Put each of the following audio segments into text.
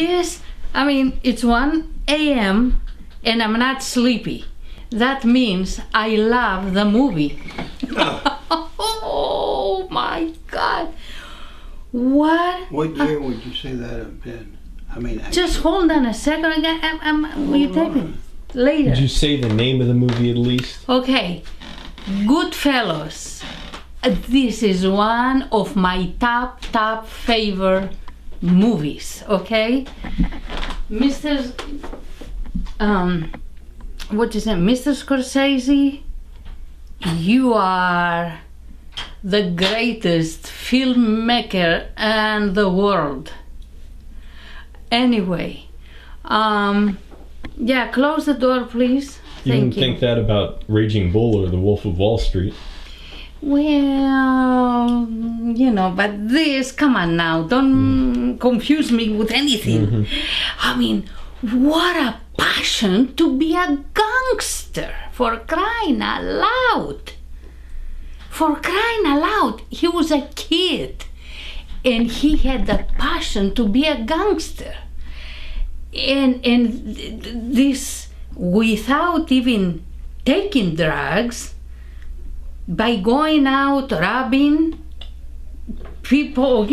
it's 1 a.m. and I'm not sleepy. That means I love the movie. Oh my God. What year would you say that have been? Just hold on a second. You take it later. Did you say the name of the movie at least? Okay. Goodfellas. This is one of my top favorite movies. Okay, Mr. What is it, Mr. Scorsese? You are the greatest filmmaker in the world. Anyway, yeah, close the door, please. You didn't think that about Raging Bull or The Wolf of Wall Street? Well, but this, come on now, don't confuse me with anything. What a passion to be a gangster, for crying out loud. For crying out loud, he was a kid and he had the passion to be a gangster. And this, without even taking drugs, by going out robbing people,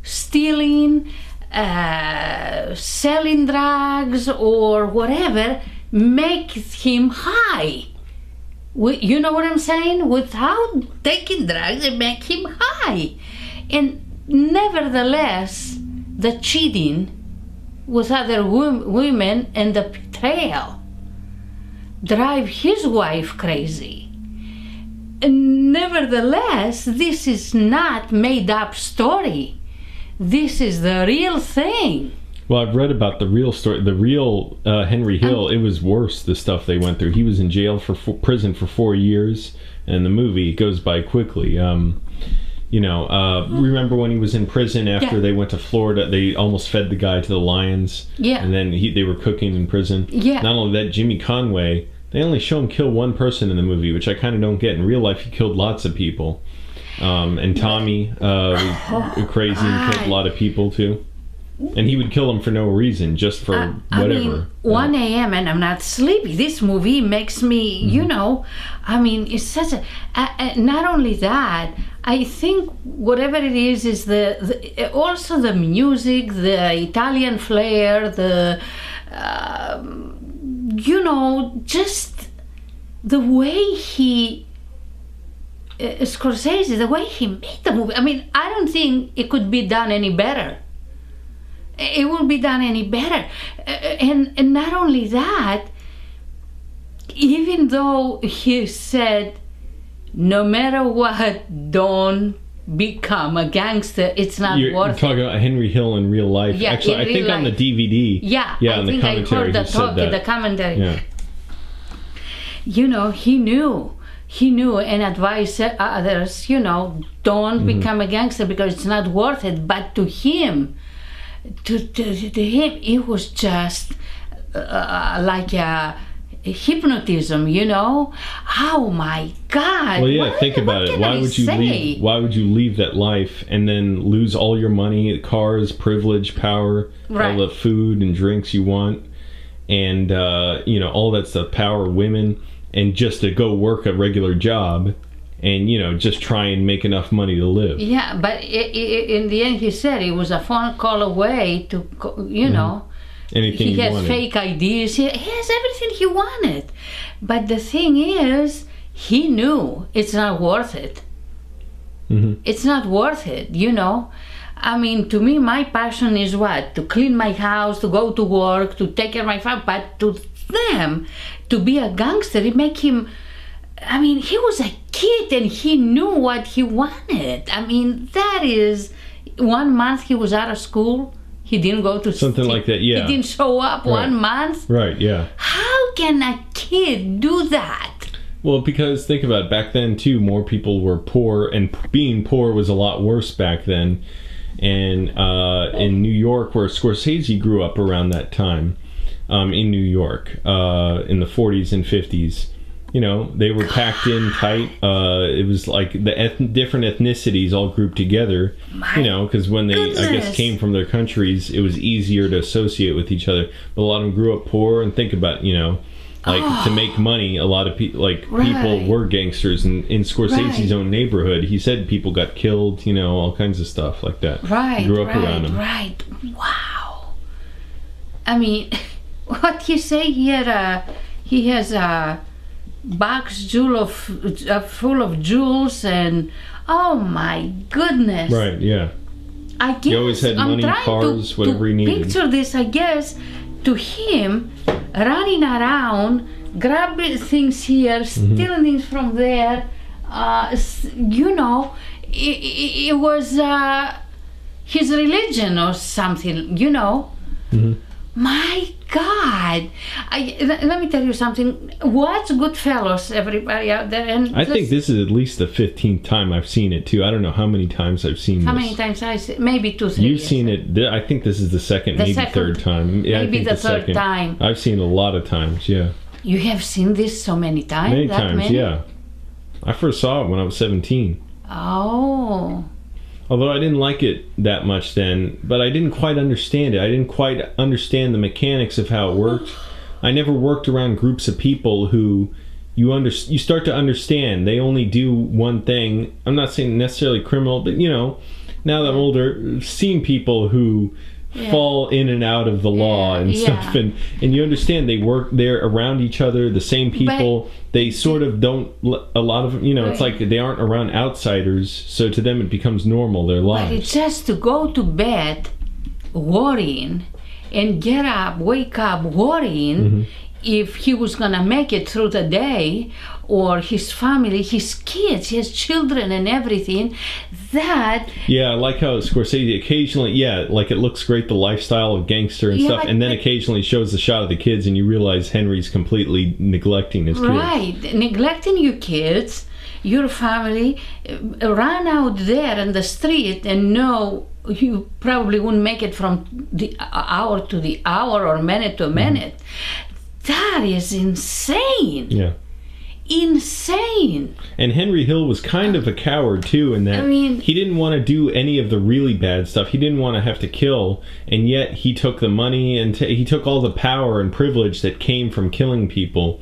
stealing, selling drugs or whatever, makes him high. You know what I'm saying? Without taking drugs, it makes him high. And nevertheless, the cheating with other women and the betrayal drive his wife crazy. Nevertheless, this is not made up story. This is the real thing. Well, I've read about the real story. The real Henry Hill, it was worse, the stuff they went through. He was in jail prison for 4 years, and the movie goes by quickly. Remember when he was in prison after they went to Florida, they almost fed the guy to the lions? Yeah. And then they were cooking in prison? Yeah. Not only that, Jimmy Conway, they only show him kill one person in the movie, which I kind of don't get. In real life, he killed lots of people. And Tommy was crazy and killed a lot of people, too. And he would kill them for no reason, just for whatever. 1 a.m. and I'm not sleepy. This movie makes me, it's such a... not only that, I think whatever it is also the music, the Italian flair, just the way Scorsese, the way he made the movie. I don't think it could be done any better. It won't be done any better. And not only that, even though he said, no matter what, don't become a gangster, it's not worth it. You're talking about Henry Hill in real life. Yeah, actually, I think on the DVD. Yeah, on the commentary, I heard the commentary. Yeah. He knew and advised others, don't become a gangster because it's not worth it. But to him, to him, it was just like a hypnotism, Oh my God! Well, yeah. Think about it. Why would you leave that life and then lose all your money, cars, privilege, power, all the food and drinks you want, and all that stuff, power, women, and just to go work a regular job and just try and make enough money to live? Yeah, but in the end, he said it was a phone call away to anything he has wanted. Fake IDs. He has everything he wanted. But the thing is, he knew it's not worth it. It's not worth it, To me, my passion is what? To clean my house, to go to work, to take care of my family. But to them, to be a gangster, it make him... he was a kid and he knew what he wanted. That is... 1 month he was out of school. He didn't go to something like that. Yeah, he didn't show up 1 month. Right. Yeah. How can a kid do that? Well, because think about it, back then too, more people were poor, and being poor was a lot worse back then. And in New York, where Scorsese grew up around that time, in New York, in the 40s and 50s, You know, they were packed in tight. It was like the different ethnicities all grouped together. You know, because when they, I guess, came from their countries, it was easier to associate with each other. But a lot of them grew up poor, and think about, you know, like to make money, a lot of people, people were gangsters. And in Scorsese's own neighborhood, he said people got killed, you know, all kinds of stuff like that. Grew up around them. Right. Wow. I mean, what he say here? He has a box full of jewels, and oh my goodness. Right. Yeah. I guess he always had money, cars, whatever he needed. Picture this, I guess, to him running around, grabbing things here, stealing things from there. You know, it was his religion or something. You know. My God! Let me tell you something. Watch Goodfellas, everybody out there. And I think this is at least the 15th time I've seen it, too. I don't know how many times I've seen How this. many times I see? Maybe 2, 3 You've seen it. I think this is the second, maybe third time. Yeah, maybe I think the third second. time. I've seen it a lot of times, yeah. You have seen this so many times? Many times, yeah. I first saw it when I was 17. Oh. Although I didn't like it that much then, but I didn't quite understand it. I didn't quite understand the mechanics of how it worked. I never worked around groups of people who you start to understand. They only do one thing. I'm not saying necessarily criminal, but you know, now that I'm older, seen people who fall in and out of the law and stuff, and you understand they're around each other, the same people. But they sort of don't, a lot of, you know, it's like they aren't around outsiders, so to them it becomes normal, their lives. But it's just to go to bed worrying and get up, wake up worrying if he was gonna make it through the day, or his family, his kids, his children and everything. That... Yeah, I like how Scorsese occasionally, like it looks great, the lifestyle of gangster and stuff, and then occasionally shows the shot of the kids and you realize Henry's completely neglecting his kids. Right, neglecting your kids, your family, run out there in the street and know you probably wouldn't make it from the hour to the hour or minute to minute. That is insane. Yeah. Insane. And Henry Hill was kind of a coward too, in that he didn't want to do any of the really bad stuff. He didn't want to have to kill, and yet he took the money and he took all the power and privilege that came from killing people,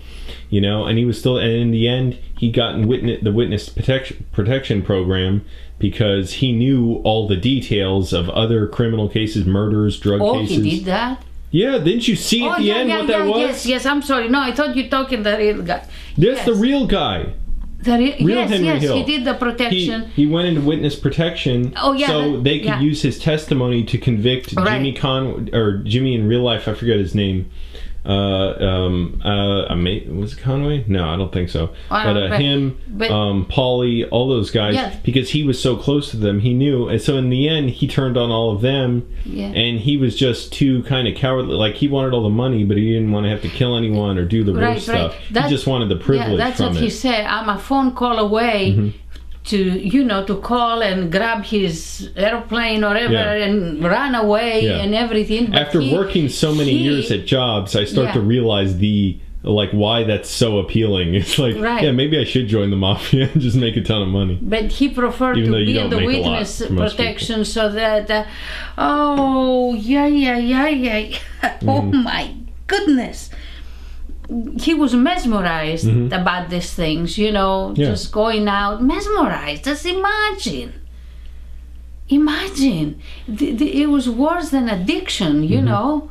you know. And he was still, and in the end, he got the witness protection program because he knew all the details of other criminal cases, murders, drug cases. Oh, he did that? Yeah, didn't you see at the end what that was? Yes, I'm sorry. No, I thought you were talking the real guy. That's the real guy. Real Henry Hill. He did the protection. He went into witness protection so they could use his testimony to convict Jimmy Jimmy in real life. I forget his name. Was it Conway? No, I don't think so. But him, Paulie, all those guys, because he was so close to them, he knew. And so in the end, he turned on all of them, and he was just too kind of cowardly. Like, he wanted all the money, but he didn't want to have to kill anyone or do the worst stuff. He just wanted the privilege from it. That's what he said. I'm a phone call away to call and grab his airplane or whatever and run away and everything. But after working so many years at jobs, I start to realize why that's so appealing. It's like, maybe I should join the mafia and just make a ton of money. But he preferred to be in the witness protection so that, oh my goodness. He was mesmerized about these things, just going out, mesmerized. Just imagine. It was worse than addiction, you know.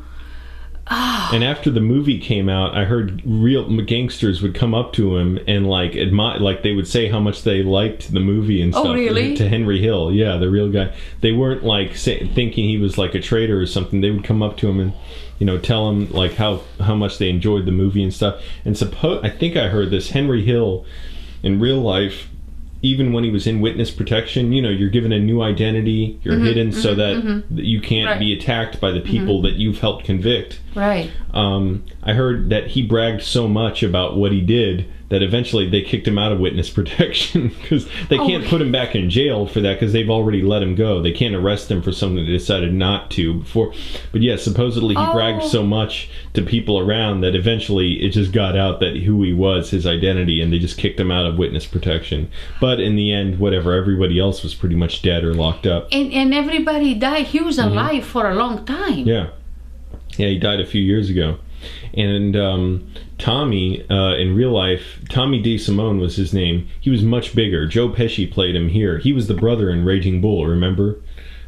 Oh. And after the movie came out, I heard real gangsters would come up to him and admire, they would say how much they liked the movie and stuff. Oh, really? To Henry Hill, the real guy. They weren't thinking he was like a traitor or something. They would come up to him and tell him how much they enjoyed the movie and stuff. And I think I heard this, Henry Hill in real life, even when he was in witness protection, you're given a new identity, you're hidden so that you can't be attacked by the people that you've helped convict. Right. I heard that he bragged so much about what he did that eventually they kicked him out of witness protection because they can't put him back in jail for that because they've already let him go. They can't arrest him for something they decided not to before. But yeah, supposedly he bragged so much to people around that eventually it just got out that who he was, his identity, and they just kicked him out of witness protection. But in the end, whatever, everybody else was pretty much dead or locked up. And everybody died. He was alive for a long time. Yeah. Yeah, he died a few years ago. And Tommy, in real life, Tommy DeSimone was his name. He was much bigger. Joe Pesci played him here. He was the brother in Raging Bull, remember?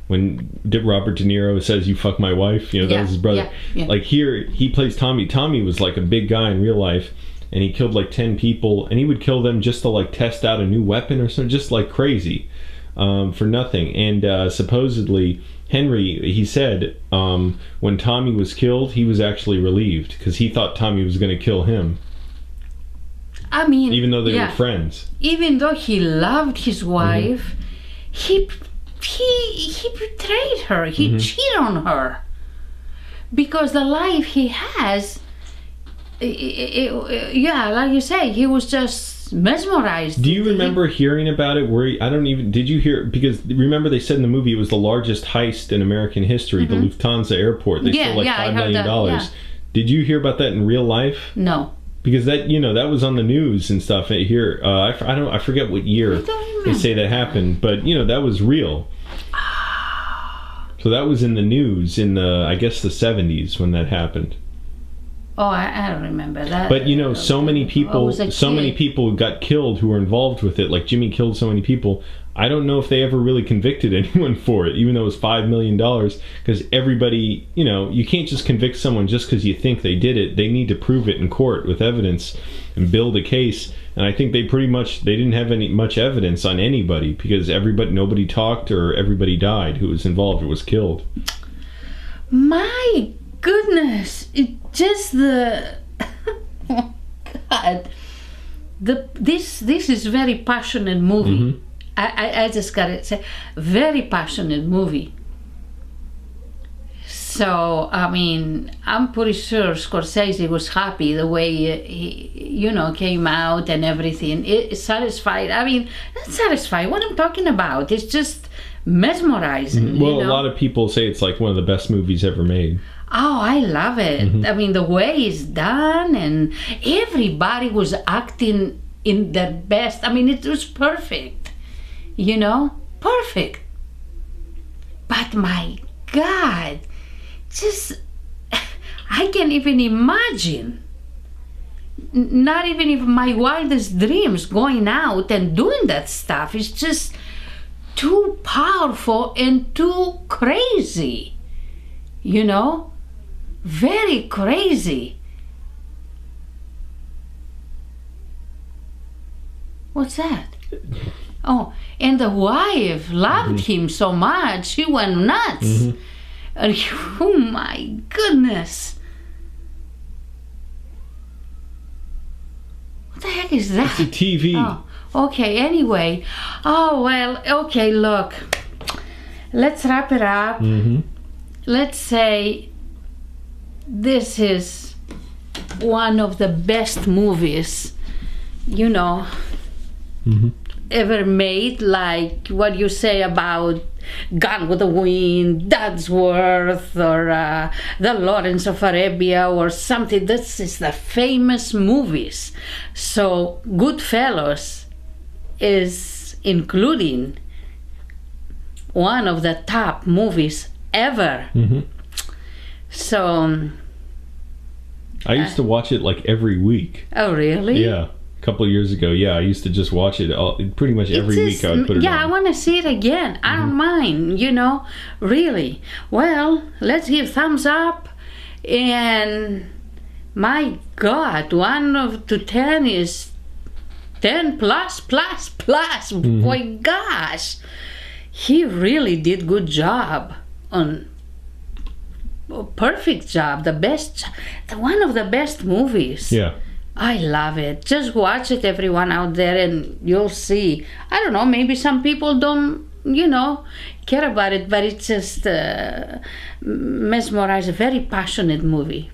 When Robert De Niro says, "You fuck my wife," that was his brother. Yeah. Like here, he plays Tommy. Tommy was like a big guy in real life, and he killed like 10 people, and he would kill them just to like test out a new weapon or something, just like crazy, for nothing. And supposedly, Henry, he said, when Tommy was killed, he was actually relieved because he thought Tommy was going to kill him. I mean, even though they were friends. Even though he loved his wife, he betrayed her. He cheated on her because the life he has, like you say, he was just mesmerized. Do you remember hearing about it? Did you hear? Because remember they said in the movie it was the largest heist in American history, the Lufthansa airport. They stole like $5 million. Yeah. Did you hear about that in real life? No. Because that that was on the news and stuff here. I forget what year they say that happened, but that was real. So that was in the news in I guess the 70s when that happened. Oh, I don't remember that. But so many people got killed who were involved with it. Like Jimmy killed so many people. I don't know if they ever really convicted anyone for it, even though it was $5 million. Because everybody, you can't just convict someone just because you think they did it. They need to prove it in court with evidence and build a case. And I think they didn't have much evidence on anybody because nobody talked or everybody died who was involved or was killed. My goodness, this is very passionate movie. I just gotta say, very passionate movie. So I mean, I'm pretty sure Scorsese was happy the way he came out and everything. It's satisfied. I mean, not satisfied. What I'm talking about, it's just mesmerizing. Well, a lot of people say it's like one of the best movies ever made. Oh, I love it. I mean, the way it's done, and everybody was acting in their best. I mean, it was perfect. Perfect. But my God, I can't even imagine. Not even if my wildest dreams going out and doing that stuff. It's just too powerful and too crazy. Very crazy. What's that? Oh, and the wife loved him so much, she went nuts. Oh my goodness. What the heck is that? It's a TV. Oh, okay, anyway. Oh, well, okay, look. Let's wrap it up. Let's say this is one of the best movies, ever made. Like what you say about Gone with the Wind, Worth, or The Lawrence of Arabia, or something. This is the famous movies. So Goodfellas is including one of the top movies ever. So I used to watch it like every week. Oh, really? Yeah, a couple of years ago. Yeah, I used to just watch it pretty much every week. I would put it on. Yeah, I want to see it again. I don't mind, really. Well, let's give thumbs up. And my God, 1 to 10 is 10 plus. Boy, gosh, he really did good job on. Perfect job, the best, one of the best movies. Yeah, I love it. Just watch it, everyone out there, and you'll see. I don't know, maybe some people don't, care about it, but it's just mesmerizing. Very passionate movie.